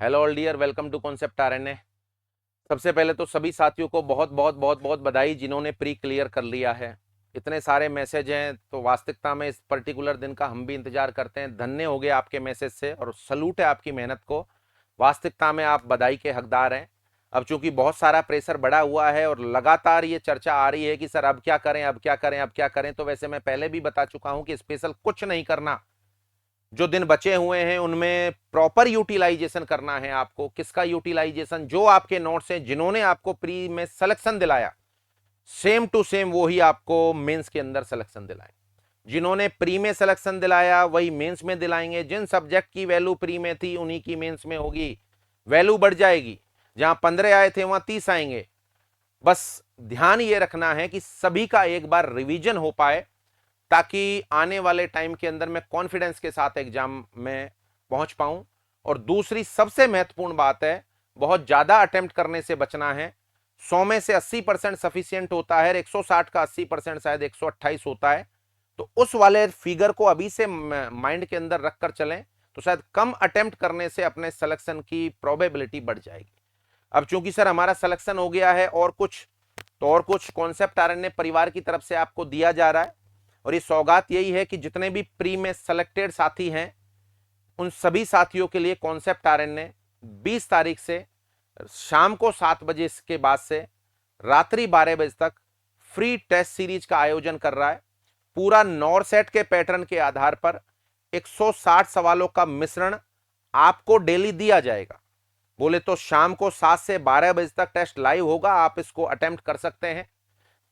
Hello all dear, welcome to concept RNA. सबसे पहले तो सभी साथियों को बहुत बहुत बहुत बहुत बधाई जिन्होंने प्री क्लियर कर लिया है। इतने सारे मैसेज हैं तो वास्तविकता में इस पर्टिकुलर दिन का हम भी इंतजार करते हैं। धन्य हो गए आपके मैसेज से और सलूट है आपकी मेहनत को। वास्तविकता में आप बधाई के हकदार हैं। अब चूंकि बहुत सारा प्रेशर बढ़ा हुआ है और लगातार ये चर्चा आ रही है कि सर अब क्या करें, अब क्या करें, अब क्या करें, तो वैसे मैं पहले भी बता चुका हूं कि स्पेशल कुछ नहीं करना। जो दिन बचे हुए हैं उनमें प्रॉपर यूटिलाइजेशन करना है आपको। किसका यूटिलाइजेशन? जो आपके नोट्स हैं, जिन्होंने आपको प्री में सिलेक्शन दिलाया, सेम टू सेम वो ही आपको मेंस के अंदर सिलेक्शन दिलाए। जिन्होंने प्री में सिलेक्शन दिलाया वही मेंस में दिलाएंगे। जिन सब्जेक्ट की वैल्यू प्री में थी उन्हीं की मेंस में होगी। वैल्यू बढ़ जाएगी, जहां 15 आए थे वहां 30 आएंगे। बस ध्यान ये रखना है कि सभी का एक बार रिवीजन हो पाए, ताकि आने वाले टाइम के अंदर मैं कॉन्फिडेंस के साथ एग्जाम में पहुंच पाऊं। और दूसरी सबसे महत्वपूर्ण बात है, बहुत ज्यादा अटेम्प्ट करने से बचना है। 100 में से 80% सफिशियंट होता है, 160 का 80% शायद 128 होता है। तो उस वाले फिगर को अभी से माइंड के अंदर रखकर चलें, तो शायद कम अटेम्प्ट करने से अपने सिलेक्शन की प्रोबेबिलिटी बढ़ जाएगी। अब चूंकि सर हमारा सिलेक्शन हो गया है और कुछ तो और कुछ कॉन्सेप्ट आरएनए परिवार की तरफ से आपको दिया जा रहा है। और ये सौगात यही है कि जितने भी प्री में सेलेक्टेड साथी हैं उन सभी साथियों के लिए कॉन्सेप्ट आरएनए 20 तारीख से शाम को 7 बजे के बाद से रात्रि 12 बजे तक फ्री टेस्ट सीरीज का आयोजन कर रहा है। पूरा नॉरसेट के पैटर्न के आधार पर 160 सवालों का मिश्रण आपको डेली दिया जाएगा। बोले तो शाम को 7 से 12 बजे तक टेस्ट लाइव होगा, आप इसको अटेम्प्ट कर सकते हैं।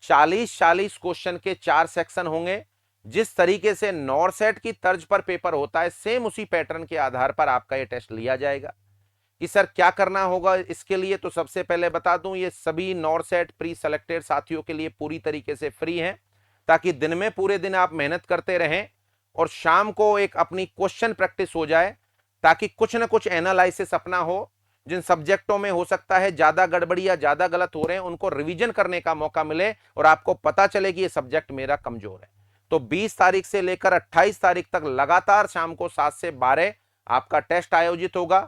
40-40 क्वेश्चन के 4 सेक्शन होंगे। जिस तरीके से नॉरसेट की तर्ज पर पेपर होता है, सेम उसी पैटर्न के आधार पर आपका यह टेस्ट लिया जाएगा। कि सर क्या करना होगा इसके लिए, तो सबसे पहले बता दूं, ये सभी नॉरसेट प्री सेलेक्टेड साथियों के लिए पूरी तरीके से फ्री हैं, ताकि दिन में पूरे दिन आप मेहनत करते रहें और शाम को एक अपनी क्वेश्चन प्रैक्टिस हो जाए, ताकि कुछ ना कुछ एनालिसिस अपना हो। जिन सब्जेक्टों में हो सकता है ज्यादा गड़बड़ी या ज्यादा गलत हो रहे हैं, उनको रिवीजन करने का मौका मिले और आपको पता चले कि ये सब्जेक्ट मेरा कमजोर है। तो 20 तारीख से लेकर 28 तारीख तक लगातार शाम को 7 से 12 आपका टेस्ट आयोजित होगा।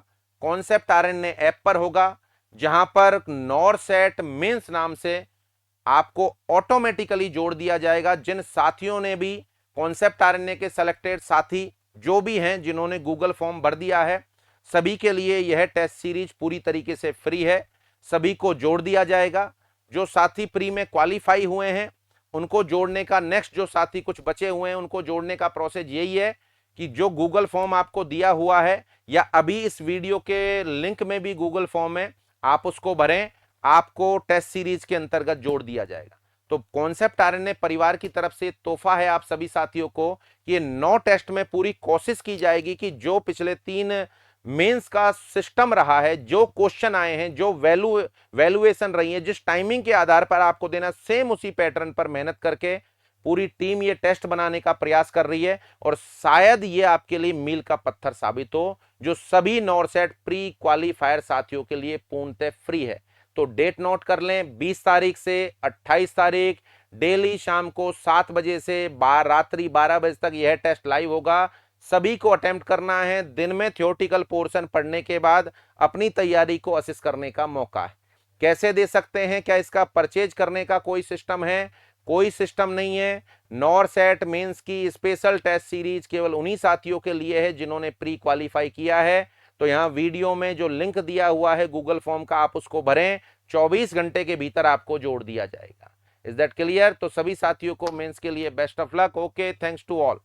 कॉन्सेप्ट आरएनए ऐप पर होगा, जहां पर नॉरसेट मेंस नाम से आपको ऑटोमेटिकली जोड़ दिया जाएगा। जिन साथियों ने भी कॉन्सेप्ट आरएनए के सेलेक्टेड साथी जो भी हैं, जिन्होंने गूगल फॉर्म भर दिया है, सभी के लिए यह टेस्ट सीरीज पूरी तरीके से फ्री है। सभी को जोड़ दिया जाएगा। जो साथी प्री में क्वालिफाई हुए हैं उनको जोड़ने का, नेक्स्ट जो साथी कुछ बचे हुए हैं उनको जोड़ने का प्रोसेस यही है कि जो गूगल फॉर्म आपको दिया हुआ है या अभी इस वीडियो के लिंक में भी गूगल फॉर्म है, आप उसको भरें, आपको टेस्ट सीरीज के अंतर्गत जोड़ दिया जाएगा। तो कॉन्सेप्ट आरएनए परिवार की तरफ से तोहफा है आप सभी साथियों को कि ये 9 टेस्ट में पूरी कोशिश की जाएगी कि जो पिछले 3 मेंस का सिस्टम रहा है, जो क्वेश्चन आए हैं, जो वैल्यूएशन रही है, जिस टाइमिंग के आधार पर आपको देना, सेम उसी पैटर्न पर मेहनत करके पूरी टीम ये टेस्ट बनाने का प्रयास कर रही है। और शायद ये आपके लिए मील का पत्थर साबित हो, जो सभी नॉरसेट प्री क्वालिफायर साथियों के लिए पूर्णतः फ्री है। तो डेट नोट कर लें, 20 तारीख से 28 तारीख डेली शाम को 7 बजे से रात्रि 12 बजे तक यह टेस्ट लाइव होगा। सभी को अटेम्प्ट करना है। दिन में थ्योरेटिकल पोर्शन पढ़ने के बाद अपनी तैयारी को असिस करने का मौका है। कैसे दे सकते हैं? क्या इसका परचेज करने का कोई सिस्टम है? कोई सिस्टम नहीं है। नॉरसेट मेंस की स्पेशल टेस्ट सीरीज केवल उन्हीं साथियों के लिए है जिन्होंने प्री क्वालिफाई किया है। तो यहां वीडियो में जो लिंक दिया हुआ है गूगल फॉर्म का, आप उसको भरें, 24 घंटे के भीतर आपको जोड़ दिया जाएगा। Is that clear? तो सभी साथियों को मेंस के लिए best of luck. Okay, thanks to all.